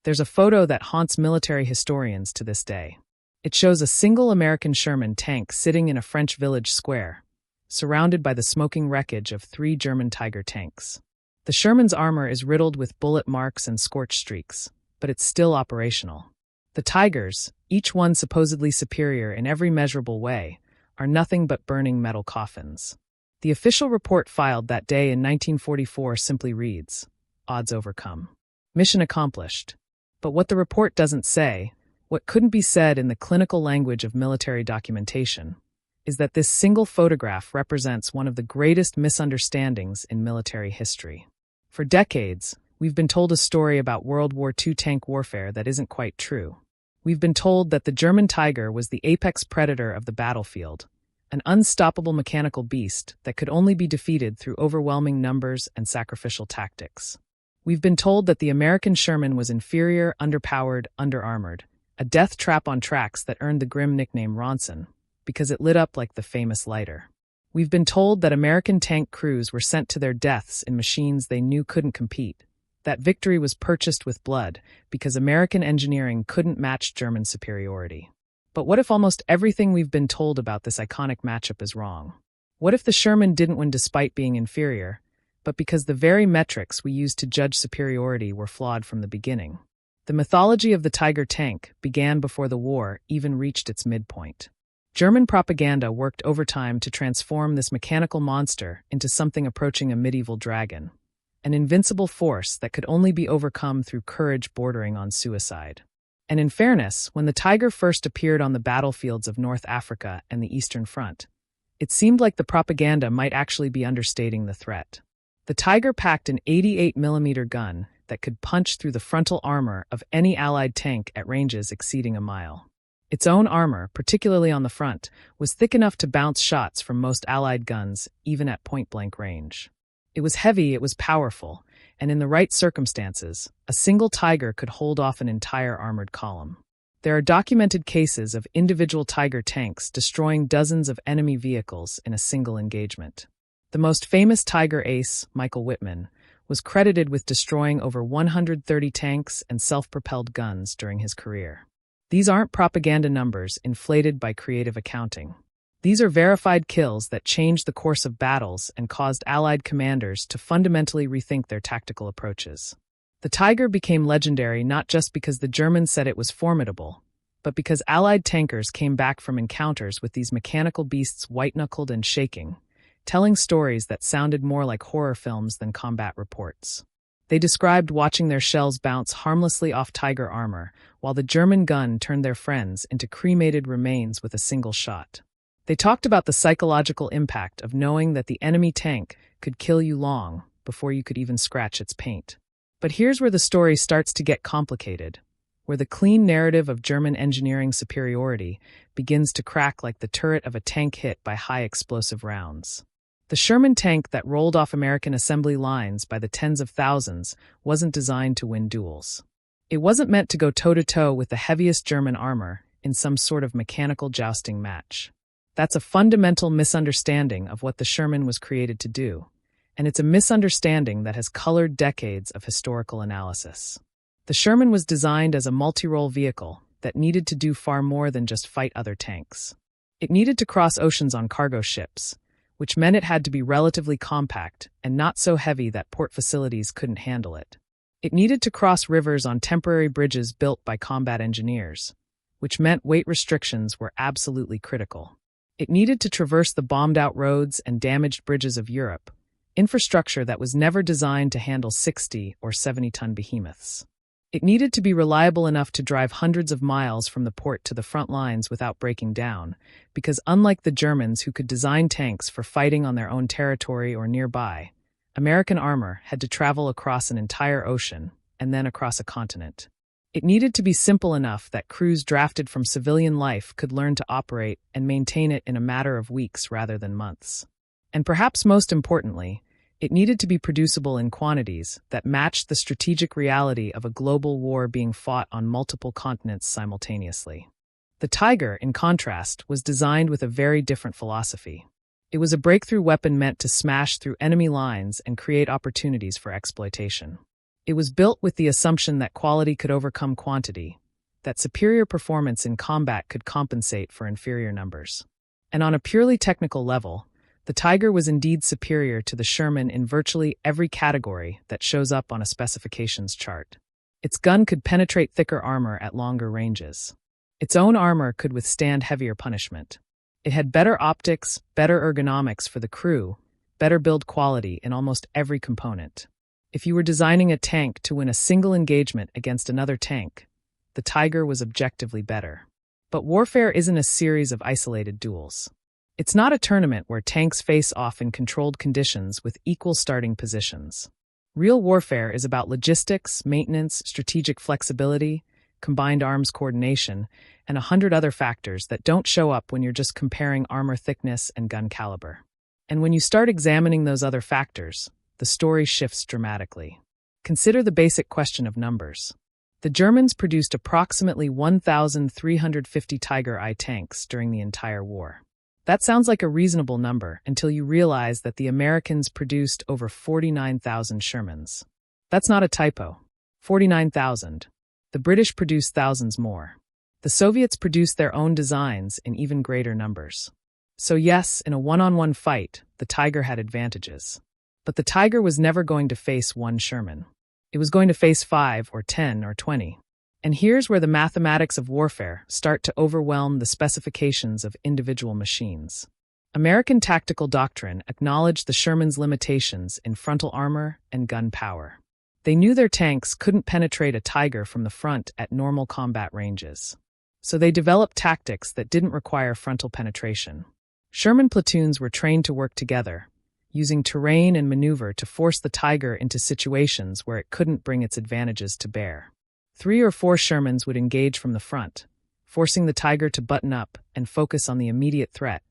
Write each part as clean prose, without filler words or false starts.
There's a photo that haunts military historians to this day. It shows a single American Sherman tank sitting in a French village square, surrounded by the smoking wreckage of 3 German Tiger tanks. The Sherman's armor is riddled with bullet marks and scorch streaks, but it's still operational. The Tigers, each one supposedly superior in every measurable way, are nothing but burning metal coffins. The official report filed that day in 1944 simply reads, "Odds overcome. Mission accomplished." But what the report doesn't say, what couldn't be said in the clinical language of military documentation, is that this single photograph represents one of the greatest misunderstandings in military history. For decades, we've been told a story about World War II tank warfare that isn't quite true. We've been told that the German Tiger was the apex predator of the battlefield, an unstoppable mechanical beast that could only be defeated through overwhelming numbers and sacrificial tactics. We've been told that the American Sherman was inferior, underpowered, underarmored, a death trap on tracks that earned the grim nickname Ronson, because it lit up like the famous lighter. We've been told that American tank crews were sent to their deaths in machines they knew couldn't compete, that victory was purchased with blood because American engineering couldn't match German superiority. But what if almost everything we've been told about this iconic matchup is wrong? What if the Sherman didn't win despite being inferior, but because the very metrics we used to judge superiority were flawed from the beginning? The mythology of the Tiger tank began before the war even reached its midpoint. German propaganda worked overtime to transform this mechanical monster into something approaching a medieval dragon, an invincible force that could only be overcome through courage bordering on suicide. And in fairness, when the Tiger first appeared on the battlefields of North Africa and the Eastern Front, it seemed like the propaganda might actually be understating the threat. The Tiger packed an 88mm gun that could punch through the frontal armor of any Allied tank at ranges exceeding a mile. Its own armor, particularly on the front, was thick enough to bounce shots from most Allied guns, even at point-blank range. It was heavy, it was powerful, and in the right circumstances, a single Tiger could hold off an entire armored column. There are documented cases of individual Tiger tanks destroying dozens of enemy vehicles in a single engagement. The most famous Tiger ace, Michael Whitman, was credited with destroying over 130 tanks and self-propelled guns during his career. These aren't propaganda numbers inflated by creative accounting. These are verified kills that changed the course of battles and caused Allied commanders to fundamentally rethink their tactical approaches. The Tiger became legendary not just because the Germans said it was formidable, but because Allied tankers came back from encounters with these mechanical beasts white-knuckled and shaking, telling stories that sounded more like horror films than combat reports. They described watching their shells bounce harmlessly off Tiger armor, while the German gun turned their friends into cremated remains with a single shot. They talked about the psychological impact of knowing that the enemy tank could kill you long before you could even scratch its paint. But here's where the story starts to get complicated, where the clean narrative of German engineering superiority begins to crack like the turret of a tank hit by high explosive rounds. The Sherman tank that rolled off American assembly lines by the tens of thousands wasn't designed to win duels. It wasn't meant to go toe-to-toe with the heaviest German armor in some sort of mechanical jousting match. That's a fundamental misunderstanding of what the Sherman was created to do, and it's a misunderstanding that has colored decades of historical analysis. The Sherman was designed as a multi-role vehicle that needed to do far more than just fight other tanks. It needed to cross oceans on cargo ships, which meant it had to be relatively compact and not so heavy that port facilities couldn't handle it. It needed to cross rivers on temporary bridges built by combat engineers, which meant weight restrictions were absolutely critical. It needed to traverse the bombed-out roads and damaged bridges of Europe, infrastructure that was never designed to handle 60 or 70-ton behemoths. It needed to be reliable enough to drive hundreds of miles from the port to the front lines without breaking down, because unlike the Germans who could design tanks for fighting on their own territory or nearby, American armor had to travel across an entire ocean and then across a continent. It needed to be simple enough that crews drafted from civilian life could learn to operate and maintain it in a matter of weeks rather than months. And perhaps most importantly, it needed to be producible in quantities that matched the strategic reality of a global war being fought on multiple continents simultaneously. The Tiger, in contrast, was designed with a very different philosophy. It was a breakthrough weapon meant to smash through enemy lines and create opportunities for exploitation. It was built with the assumption that quality could overcome quantity, that superior performance in combat could compensate for inferior numbers. And on a purely technical level, the Tiger was indeed superior to the Sherman in virtually every category that shows up on a specifications chart. Its gun could penetrate thicker armor at longer ranges. Its own armor could withstand heavier punishment. It had better optics, better ergonomics for the crew, better build quality in almost every component. If you were designing a tank to win a single engagement against another tank, the Tiger was objectively better. But warfare isn't a series of isolated duels. It's not a tournament where tanks face off in controlled conditions with equal starting positions. Real warfare is about logistics, maintenance, strategic flexibility, combined arms coordination, and 100 other factors that don't show up when you're just comparing armor thickness and gun caliber. And when you start examining those other factors, the story shifts dramatically. Consider the basic question of numbers. The Germans produced approximately 1,350 Tiger I tanks during the entire war. That sounds like a reasonable number until you realize that the Americans produced over 49,000 Shermans. That's not a typo. 49,000. The British produced thousands more. The Soviets produced their own designs in even greater numbers. So yes, in a one-on-one fight, the Tiger had advantages. But the Tiger was never going to face one Sherman. It was going to face 5 or 10 or 20. And here's where the mathematics of warfare start to overwhelm the specifications of individual machines. American tactical doctrine acknowledged the Sherman's limitations in frontal armor and gun power. They knew their tanks couldn't penetrate a Tiger from the front at normal combat ranges. So they developed tactics that didn't require frontal penetration. Sherman platoons were trained to work together, using terrain and maneuver to force the Tiger into situations where it couldn't bring its advantages to bear. 3 or 4 Shermans would engage from the front, forcing the Tiger to button up and focus on the immediate threat,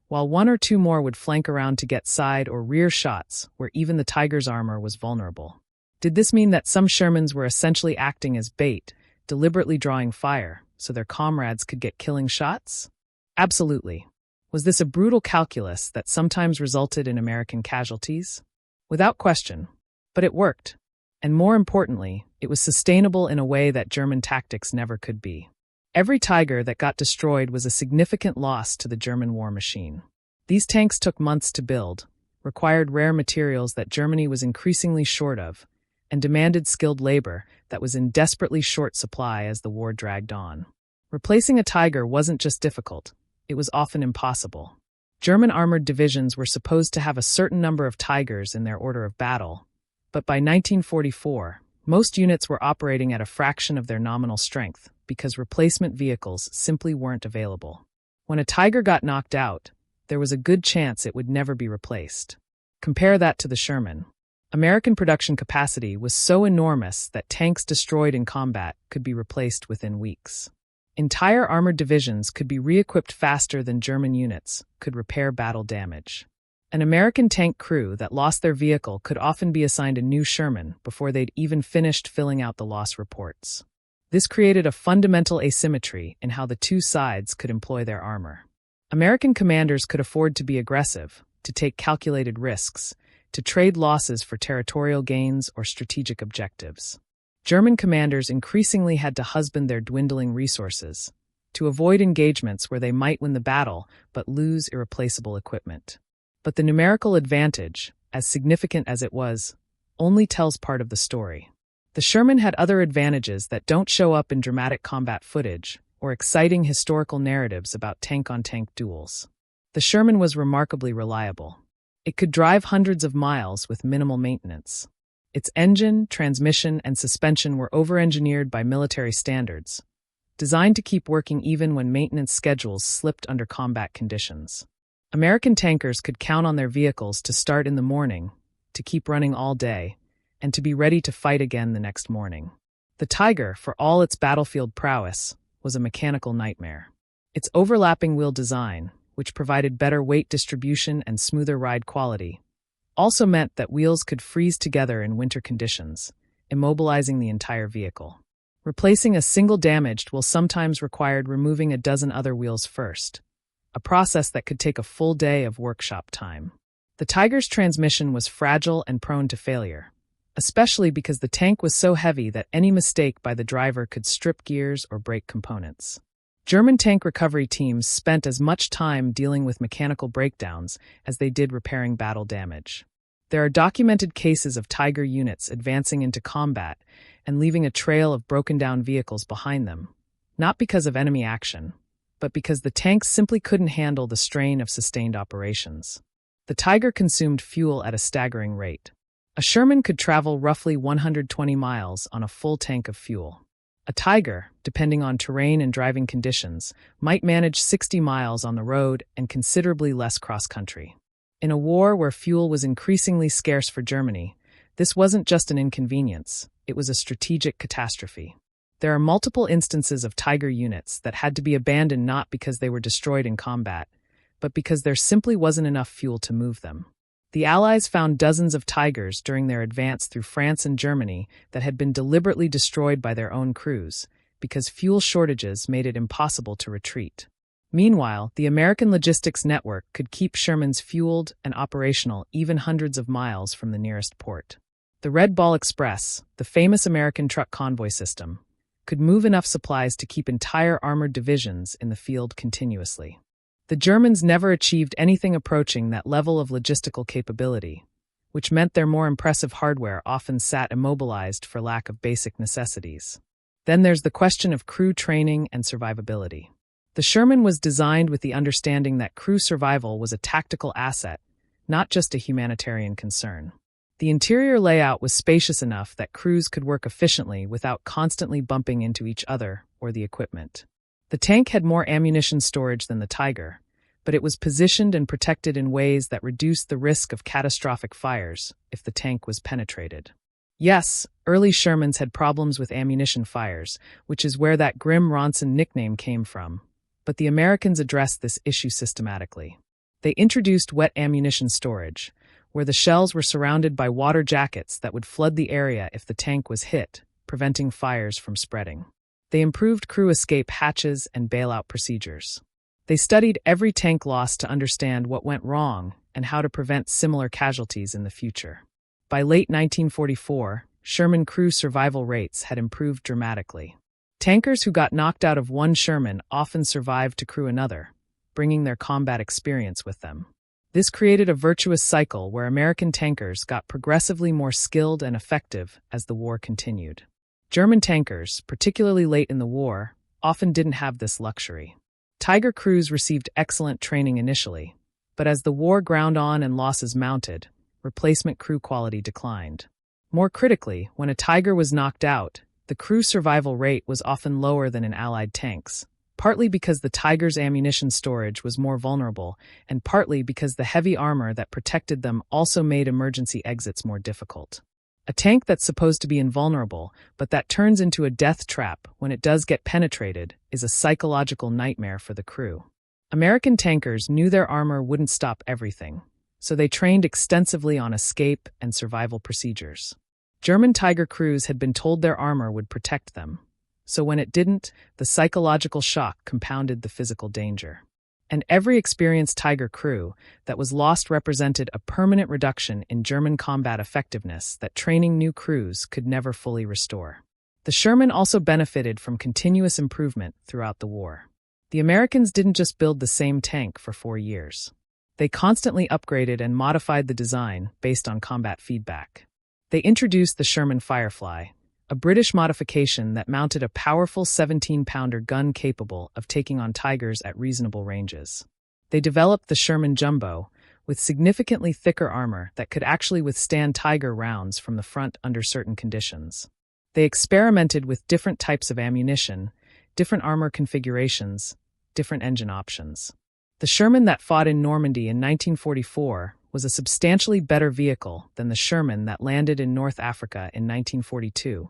while 1 or 2 more would flank around to get side or rear shots where even the Tiger's armor was vulnerable. Did this mean that some Shermans were essentially acting as bait, deliberately drawing fire, so their comrades could get killing shots? Absolutely. Was this a brutal calculus that sometimes resulted in American casualties? Without question. But it worked. And more importantly, it was sustainable in a way that German tactics never could be. Every Tiger that got destroyed was a significant loss to the German war machine. These tanks took months to build, required rare materials that Germany was increasingly short of, and demanded skilled labor that was in desperately short supply as the war dragged on. Replacing a Tiger wasn't just difficult, it was often impossible. German armored divisions were supposed to have a certain number of Tigers in their order of battle, but by 1944, most units were operating at a fraction of their nominal strength because replacement vehicles simply weren't available. When a Tiger got knocked out, there was a good chance it would never be replaced. Compare that to the Sherman. American production capacity was so enormous that tanks destroyed in combat could be replaced within weeks. Entire armored divisions could be re-equipped faster than German units could repair battle damage. An American tank crew that lost their vehicle could often be assigned a new Sherman before they'd even finished filling out the loss reports. This created a fundamental asymmetry in how the two sides could employ their armor. American commanders could afford to be aggressive, to take calculated risks, to trade losses for territorial gains or strategic objectives. German commanders increasingly had to husband their dwindling resources, to avoid engagements where they might win the battle but lose irreplaceable equipment. But the numerical advantage, as significant as it was, only tells part of the story. The Sherman had other advantages that don't show up in dramatic combat footage or exciting historical narratives about tank-on-tank duels. The Sherman was remarkably reliable. It could drive hundreds of miles with minimal maintenance. Its engine, transmission, and suspension were over-engineered by military standards, designed to keep working even when maintenance schedules slipped under combat conditions. American tankers could count on their vehicles to start in the morning, to keep running all day, and to be ready to fight again the next morning. The Tiger, for all its battlefield prowess, was a mechanical nightmare. Its overlapping wheel design, which provided better weight distribution and smoother ride quality, also meant that wheels could freeze together in winter conditions, immobilizing the entire vehicle. Replacing a single damaged wheel sometimes required removing a dozen other wheels first, a process that could take a full day of workshop time. The Tiger's transmission was fragile and prone to failure, especially because the tank was so heavy that any mistake by the driver could strip gears or break components. German tank recovery teams spent as much time dealing with mechanical breakdowns as they did repairing battle damage. There are documented cases of Tiger units advancing into combat and leaving a trail of broken-down vehicles behind them, not because of enemy action, but because the tanks simply couldn't handle the strain of sustained operations. The Tiger consumed fuel at a staggering rate. A Sherman could travel roughly 120 miles on a full tank of fuel. A Tiger, depending on terrain and driving conditions, might manage 60 miles on the road and considerably less cross-country. In a war where fuel was increasingly scarce for Germany, this wasn't just an inconvenience, it was a strategic catastrophe. There are multiple instances of Tiger units that had to be abandoned not because they were destroyed in combat, but because there simply wasn't enough fuel to move them. The Allies found dozens of Tigers during their advance through France and Germany that had been deliberately destroyed by their own crews, because fuel shortages made it impossible to retreat. Meanwhile, the American logistics network could keep Shermans fueled and operational even hundreds of miles from the nearest port. The Red Ball Express, the famous American truck convoy system, could move enough supplies to keep entire armored divisions in the field continuously. The Germans never achieved anything approaching that level of logistical capability, which meant their more impressive hardware often sat immobilized for lack of basic necessities. Then there's the question of crew training and survivability. The Sherman was designed with the understanding that crew survival was a tactical asset, not just a humanitarian concern. The interior layout was spacious enough that crews could work efficiently without constantly bumping into each other or the equipment. The tank had more ammunition storage than the Tiger, but it was positioned and protected in ways that reduced the risk of catastrophic fires if the tank was penetrated. Yes, early Shermans had problems with ammunition fires, which is where that Grim Ronson nickname came from, but the Americans addressed this issue systematically. They introduced wet ammunition storage, where the shells were surrounded by water jackets that would flood the area if the tank was hit, preventing fires from spreading. They improved crew escape hatches and bailout procedures. They studied every tank loss to understand what went wrong and how to prevent similar casualties in the future. By late 1944, Sherman crew survival rates had improved dramatically. Tankers who got knocked out of one Sherman often survived to crew another, bringing their combat experience with them. This created a virtuous cycle where American tankers got progressively more skilled and effective as the war continued. German tankers, particularly late in the war, often didn't have this luxury. Tiger crews received excellent training initially, but as the war ground on and losses mounted, replacement crew quality declined. More critically, when a Tiger was knocked out, the crew survival rate was often lower than in Allied tanks, partly because the Tiger's ammunition storage was more vulnerable, and partly because the heavy armor that protected them also made emergency exits more difficult. A tank that's supposed to be invulnerable, but that turns into a death trap when it does get penetrated, is a psychological nightmare for the crew. American tankers knew their armor wouldn't stop everything, so they trained extensively on escape and survival procedures. German Tiger crews had been told their armor would protect them, so when it didn't, the psychological shock compounded the physical danger. And every experienced Tiger crew that was lost represented a permanent reduction in German combat effectiveness that training new crews could never fully restore. The Sherman also benefited from continuous improvement throughout the war. The Americans didn't just build the same tank for 4 years. They constantly upgraded and modified the design based on combat feedback. They introduced the Sherman Firefly, a British modification that mounted a powerful 17-pounder gun capable of taking on Tigers at reasonable ranges. They developed the Sherman Jumbo, with significantly thicker armor that could actually withstand Tiger rounds from the front under certain conditions. They experimented with different types of ammunition, different armor configurations, different engine options. The Sherman that fought in Normandy in 1944 was a substantially better vehicle than the Sherman that landed in North Africa in 1942,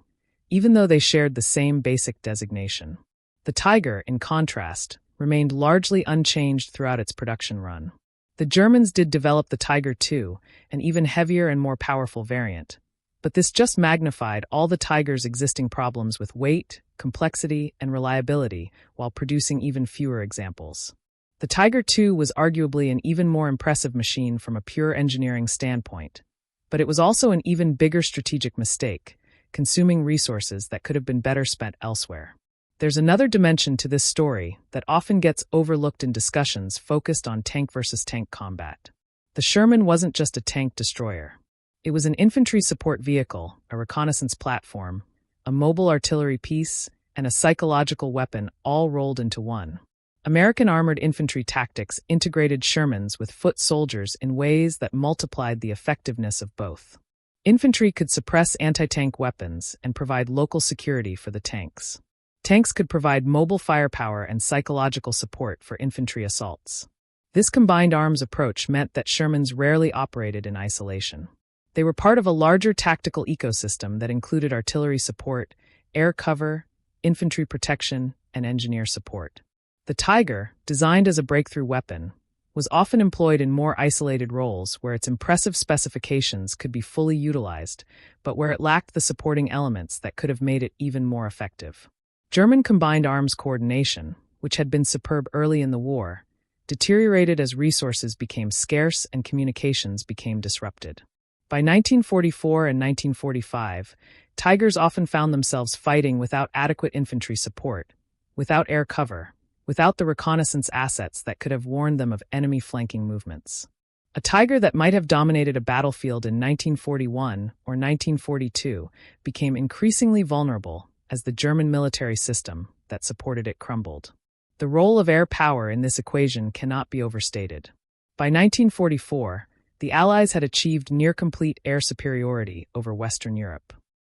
even though they shared the same basic designation. The Tiger, in contrast, remained largely unchanged throughout its production run. The Germans did develop the Tiger II, an even heavier and more powerful variant, but this just magnified all the Tiger's existing problems with weight, complexity, and reliability while producing even fewer examples. The Tiger II was arguably an even more impressive machine from a pure engineering standpoint, But it was also an even bigger strategic mistake, consuming resources that could have been better spent elsewhere. There's another dimension to this story that often gets overlooked in discussions focused on tank versus tank combat. The Sherman wasn't just a tank destroyer. It was an infantry support vehicle, a reconnaissance platform, a mobile artillery piece, and a psychological weapon all rolled into one. American armored infantry tactics integrated Shermans with foot soldiers in ways that multiplied the effectiveness of both. Infantry could suppress anti-tank weapons and provide local security for the tanks. Tanks could provide mobile firepower and psychological support for infantry assaults. This combined arms approach meant that Shermans rarely operated in isolation. They were part of a larger tactical ecosystem that included artillery support, air cover, infantry protection, and engineer support. The Tiger, designed as a breakthrough weapon, was often employed in more isolated roles where its impressive specifications could be fully utilized, but where it lacked the supporting elements that could have made it even more effective. German combined arms coordination, which had been superb early in the war, deteriorated as resources became scarce and communications became disrupted. By 1944 and 1945, Tigers often found themselves fighting without adequate infantry support, without air cover, without the reconnaissance assets that could have warned them of enemy flanking movements. A Tiger that might have dominated a battlefield in 1941 or 1942 became increasingly vulnerable as the German military system that supported it crumbled. The role of air power in this equation cannot be overstated. By 1944, the Allies had achieved near-complete air superiority over Western Europe.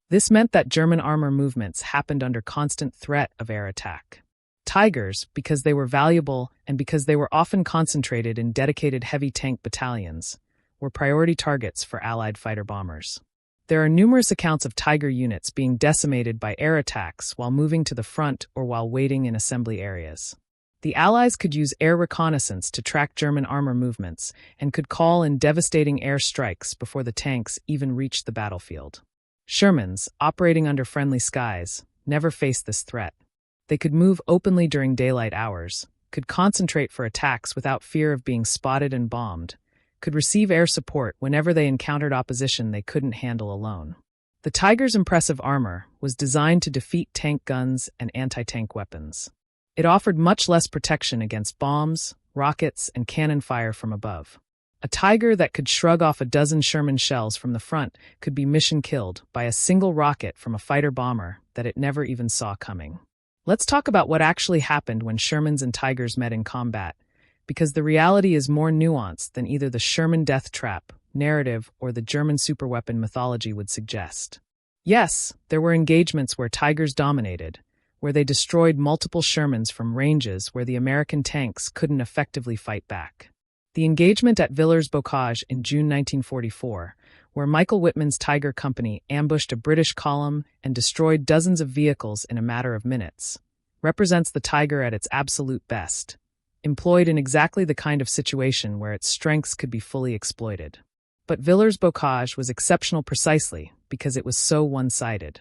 This meant that German armor movements happened under constant threat of air attack. Tigers, because they were valuable and because they were often concentrated in dedicated heavy tank battalions, were priority targets for Allied fighter bombers. There are numerous accounts of Tiger units being decimated by air attacks while moving to the front or while waiting in assembly areas. The Allies could use air reconnaissance to track German armor movements and could call in devastating air strikes before the tanks even reached the battlefield. Shermans, operating under friendly skies, never faced this threat. They could move openly during daylight hours, could concentrate for attacks without fear of being spotted and bombed, could receive air support whenever they encountered opposition they couldn't handle alone. The Tiger's impressive armor was designed to defeat tank guns and anti-tank weapons. It offered much less protection against bombs, rockets, and cannon fire from above. A Tiger that could shrug off a dozen Sherman shells from the front could be mission killed by a single rocket from a fighter bomber that it never even saw coming. Let's talk about what actually happened when Shermans and Tigers met in combat, because the reality is more nuanced than either the Sherman death trap narrative or the German superweapon mythology would suggest. Yes, there were engagements where Tigers dominated, where they destroyed multiple Shermans from ranges where the American tanks couldn't effectively fight back. The engagement at Villers-Bocage in June 1944, where Michael Whitman's Tiger Company ambushed a British column and destroyed dozens of vehicles in a matter of minutes, represents the Tiger at its absolute best, employed in exactly the kind of situation where its strengths could be fully exploited. But Villers-Bocage was exceptional precisely because it was so one-sided.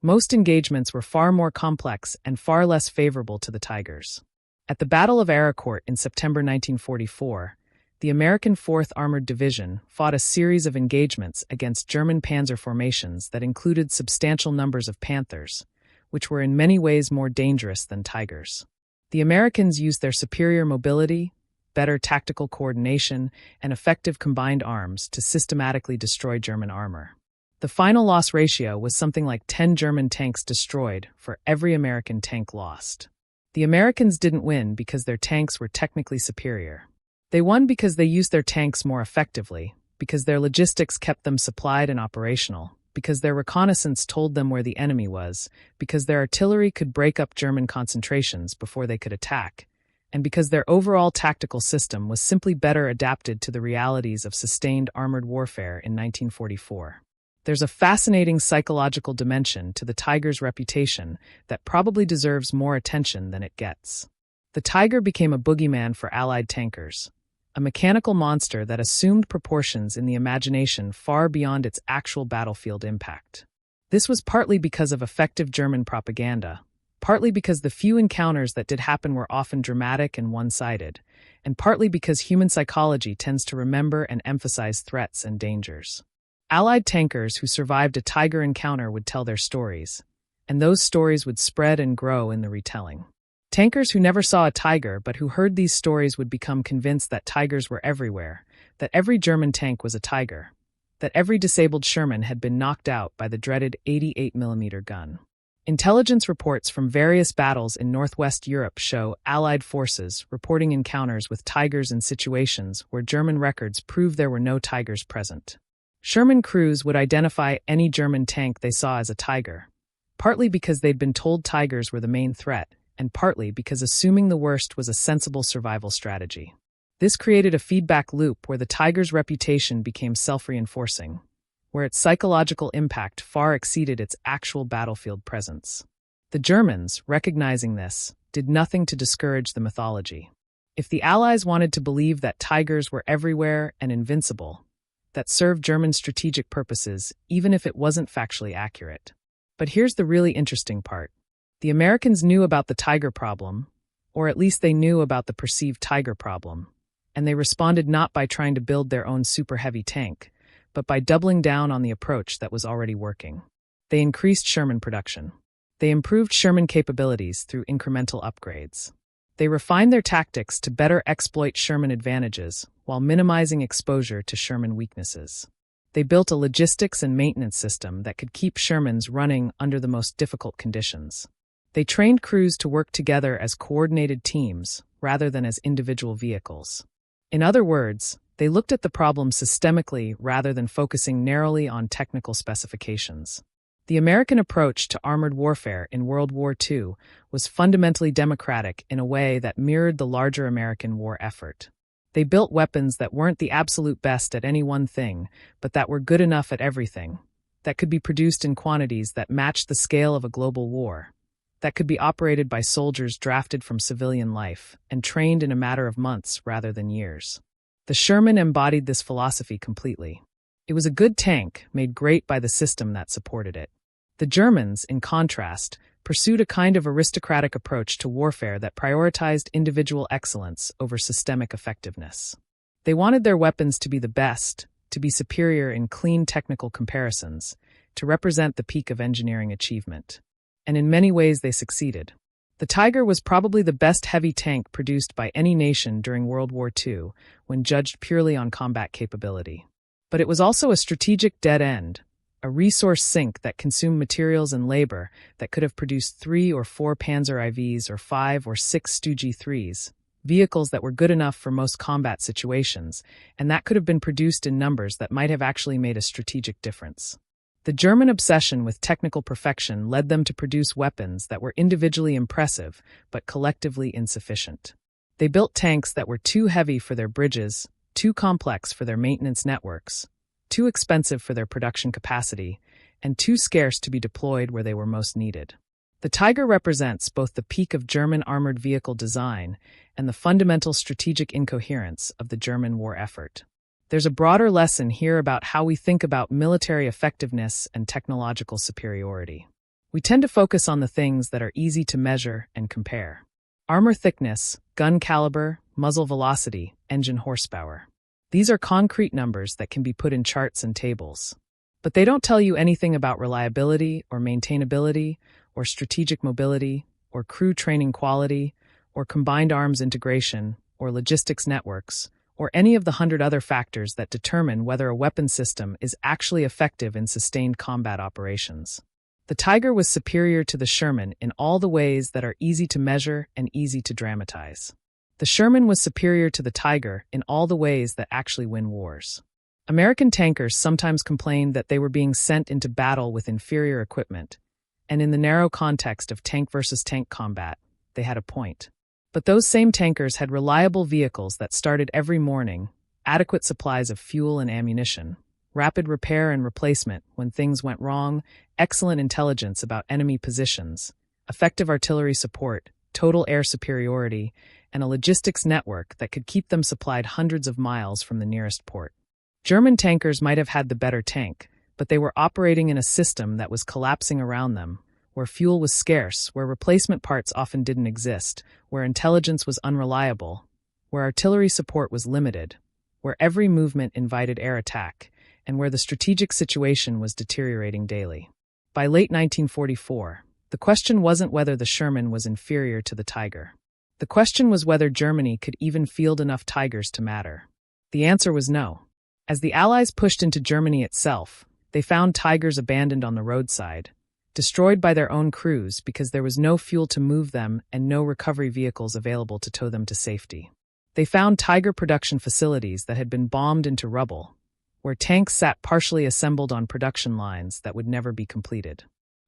Most engagements were far more complex and far less favorable to the Tigers. At the Battle of Aricourt in September 1944, the American 4th Armored Division fought a series of engagements against German panzer formations that included substantial numbers of Panthers, which were in many ways more dangerous than Tigers. The Americans used their superior mobility, better tactical coordination, and effective combined arms to systematically destroy German armor. The final loss ratio was something like 10 German tanks destroyed for every American tank lost. The Americans didn't win because their tanks were technically superior. They won because they used their tanks more effectively, because their logistics kept them supplied and operational, because their reconnaissance told them where the enemy was, because their artillery could break up German concentrations before they could attack, and because their overall tactical system was simply better adapted to the realities of sustained armored warfare in 1944. There's a fascinating psychological dimension to the Tiger's reputation that probably deserves more attention than it gets. The Tiger became a boogeyman for Allied tankers, a mechanical monster that assumed proportions in the imagination far beyond its actual battlefield impact. This was partly because of effective German propaganda, partly because the few encounters that did happen were often dramatic and one-sided, and partly because human psychology tends to remember and emphasize threats and dangers. Allied tankers who survived a Tiger encounter would tell their stories, and those stories would spread and grow in the retelling. Tankers who never saw a tiger but who heard these stories would become convinced that tigers were everywhere, that every German tank was a tiger, that every disabled Sherman had been knocked out by the dreaded 88mm gun. Intelligence reports from various battles in Northwest Europe show Allied forces reporting encounters with tigers in situations where German records prove there were no tigers present. Sherman crews would identify any German tank they saw as a tiger, partly because they'd been told tigers were the main threat, and partly because assuming the worst was a sensible survival strategy. This created a feedback loop where the tiger's reputation became self-reinforcing, where its psychological impact far exceeded its actual battlefield presence. The Germans, recognizing this, did nothing to discourage the mythology. If the Allies wanted to believe that tigers were everywhere and invincible, that served German strategic purposes, even if it wasn't factually accurate. But here's the really interesting part. The Americans knew about the tiger problem, or at least they knew about the perceived tiger problem, and they responded not by trying to build their own super heavy tank, but by doubling down on the approach that was already working. They increased Sherman production. They improved Sherman capabilities through incremental upgrades. They refined their tactics to better exploit Sherman advantages while minimizing exposure to Sherman weaknesses. They built a logistics and maintenance system that could keep Shermans running under the most difficult conditions. They trained crews to work together as coordinated teams rather than as individual vehicles. In other words, they looked at the problem systemically rather than focusing narrowly on technical specifications. The American approach to armored warfare in World War II was fundamentally democratic in a way that mirrored the larger American war effort. They built weapons that weren't the absolute best at any one thing, but that were good enough at everything, that could be produced in quantities that matched the scale of a global war, that could be operated by soldiers drafted from civilian life and trained in a matter of months rather than years. The Sherman embodied this philosophy completely. It was a good tank, made great by the system that supported it. The Germans, in contrast, pursued a kind of aristocratic approach to warfare that prioritized individual excellence over systemic effectiveness. They wanted their weapons to be the best, to be superior in clean technical comparisons, to represent the peak of engineering achievement. And in many ways they succeeded. The Tiger was probably the best heavy tank produced by any nation during World War II when judged purely on combat capability. But it was also a strategic dead end, a resource sink that consumed materials and labor that could have produced 3 or 4 Panzer IVs or 5 or 6 Stu G3s, vehicles that were good enough for most combat situations, and that could have been produced in numbers that might have actually made a strategic difference. The German obsession with technical perfection led them to produce weapons that were individually impressive but collectively insufficient. They built tanks that were too heavy for their bridges, too complex for their maintenance networks, too expensive for their production capacity, and too scarce to be deployed where they were most needed. The Tiger represents both the peak of German armored vehicle design and the fundamental strategic incoherence of the German war effort. There's a broader lesson here about how we think about military effectiveness and technological superiority. We tend to focus on the things that are easy to measure and compare. Armor thickness, gun caliber, muzzle velocity, engine horsepower. These are concrete numbers that can be put in charts and tables. But they don't tell you anything about reliability or maintainability or strategic mobility or crew training quality or combined arms integration or logistics networks, or any of the 100 other factors that determine whether a weapon system is actually effective in sustained combat operations. The Tiger was superior to the Sherman in all the ways that are easy to measure and easy to dramatize. The Sherman was superior to the Tiger in all the ways that actually win wars. American tankers sometimes complained that they were being sent into battle with inferior equipment, and in the narrow context of tank versus tank combat, they had a point. But those same tankers had reliable vehicles that started every morning, adequate supplies of fuel and ammunition, rapid repair and replacement when things went wrong, excellent intelligence about enemy positions, effective artillery support, total air superiority, and a logistics network that could keep them supplied hundreds of miles from the nearest port. German tankers might have had the better tank, but they were operating in a system that was collapsing around them, where fuel was scarce, where replacement parts often didn't exist, where intelligence was unreliable, where artillery support was limited, where every movement invited air attack, and where the strategic situation was deteriorating daily. By late 1944, the question wasn't whether the Sherman was inferior to the Tiger. The question was whether Germany could even field enough Tigers to matter. The answer was no. As the Allies pushed into Germany itself, they found Tigers abandoned on the roadside, destroyed by their own crews because there was no fuel to move them and no recovery vehicles available to tow them to safety. They found Tiger production facilities that had been bombed into rubble, where tanks sat partially assembled on production lines that would never be completed.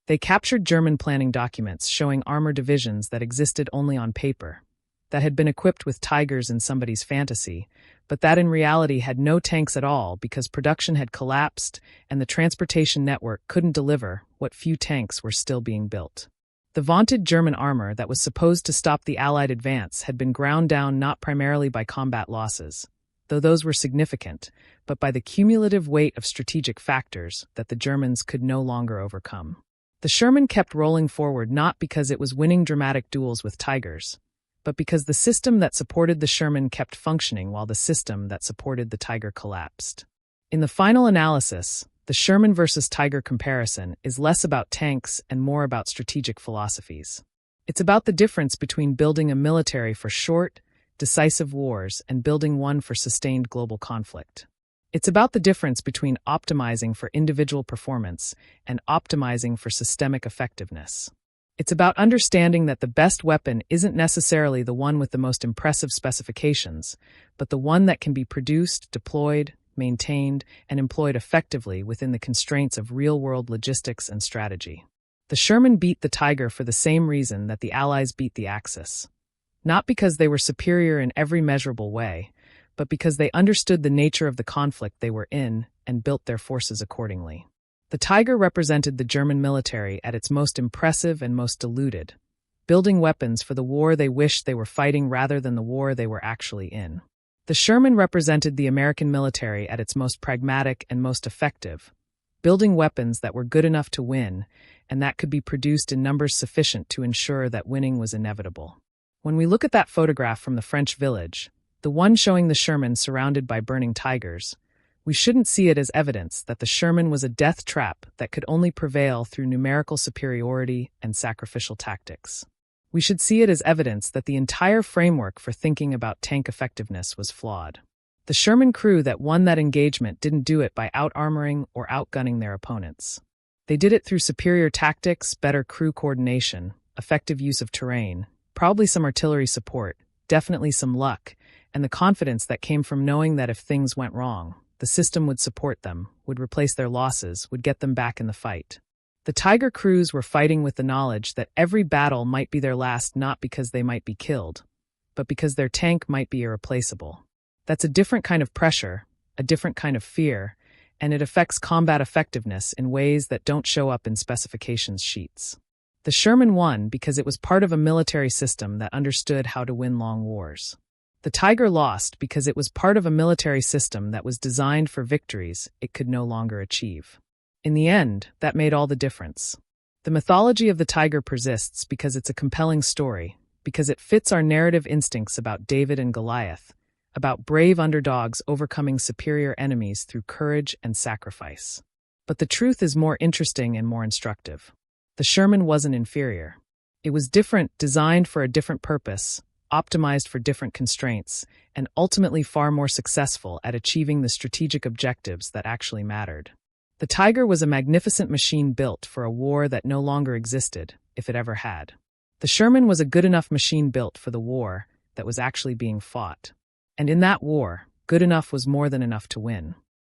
They captured German planning documents showing armor divisions that existed only on paper, that had been equipped with Tigers in somebody's fantasy, but that in reality had no tanks at all because production had collapsed and the transportation network couldn't deliver what few tanks were still being built. The vaunted German armor that was supposed to stop the Allied advance had been ground down not primarily by combat losses, though those were significant, but by the cumulative weight of strategic factors that the Germans could no longer overcome. The Sherman kept rolling forward not because it was winning dramatic duels with Tigers, but because the system that supported the Sherman kept functioning while the system that supported the Tiger collapsed. In the final analysis, the Sherman versus Tiger comparison is less about tanks and more about strategic philosophies. It's about the difference between building a military for short, decisive wars and building one for sustained global conflict. It's about the difference between optimizing for individual performance and optimizing for systemic effectiveness. It's about understanding that the best weapon isn't necessarily the one with the most impressive specifications, but the one that can be produced, deployed, maintained, and employed effectively within the constraints of real-world logistics and strategy. The Sherman beat the Tiger for the same reason that the Allies beat the Axis. Not because they were superior in every measurable way, but because they understood the nature of the conflict they were in and built their forces accordingly. The Tiger represented the German military at its most impressive and most deluded, building weapons for the war they wished they were fighting rather than the war they were actually in. The Sherman represented the American military at its most pragmatic and most effective, building weapons that were good enough to win and that could be produced in numbers sufficient to ensure that winning was inevitable. When we look at that photograph from the French village, the one showing the Sherman surrounded by burning Tigers, we shouldn't see it as evidence that the Sherman was a death trap that could only prevail through numerical superiority and sacrificial tactics. We should see it as evidence that the entire framework for thinking about tank effectiveness was flawed. The Sherman crew that won that engagement didn't do it by out-armoring or outgunning their opponents. They did it through superior tactics, better crew coordination, effective use of terrain, probably some artillery support, definitely some luck, and the confidence that came from knowing that if things went wrong, the system would support them, would replace their losses, would get them back in the fight. The Tiger crews were fighting with the knowledge that every battle might be their last not because they might be killed, but because their tank might be irreplaceable. That's a different kind of pressure, a different kind of fear, and it affects combat effectiveness in ways that don't show up in specifications sheets. The Sherman won because it was part of a military system that understood how to win long wars. The Tiger lost because it was part of a military system that was designed for victories it could no longer achieve. In the end, that made all the difference. The mythology of the Tiger persists because it's a compelling story, because it fits our narrative instincts about David and Goliath, about brave underdogs overcoming superior enemies through courage and sacrifice. But the truth is more interesting and more instructive. The Sherman wasn't inferior. It was different, designed for a different purpose, optimized for different constraints, and ultimately far more successful at achieving the strategic objectives that actually mattered. The Tiger was a magnificent machine built for a war that no longer existed, if it ever had. The Sherman was a good enough machine built for the war that was actually being fought. And in that war, good enough was more than enough to win.